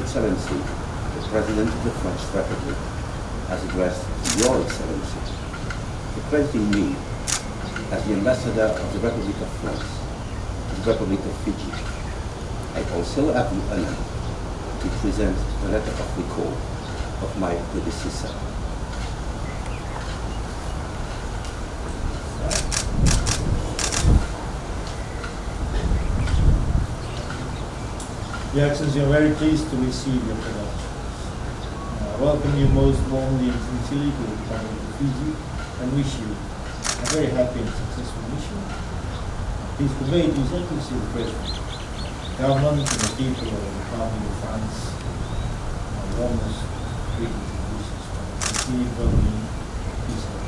Excellency, the President of the French Republic, has addressed Your Excellency, crediting me as the Ambassador of the Republic of France to the Republic of Fiji. I also have the honor to present the letter of recall of my predecessor. Your Excellency, I am very pleased to receive your credentials. I welcome you most warmly and sincerely to the Republic of Fiji and wish you a very happy and successful mission. Please convey to His Excellency the President, government and the people of the Republic of France my warmest greetings and wishes for the continued well-being, peace and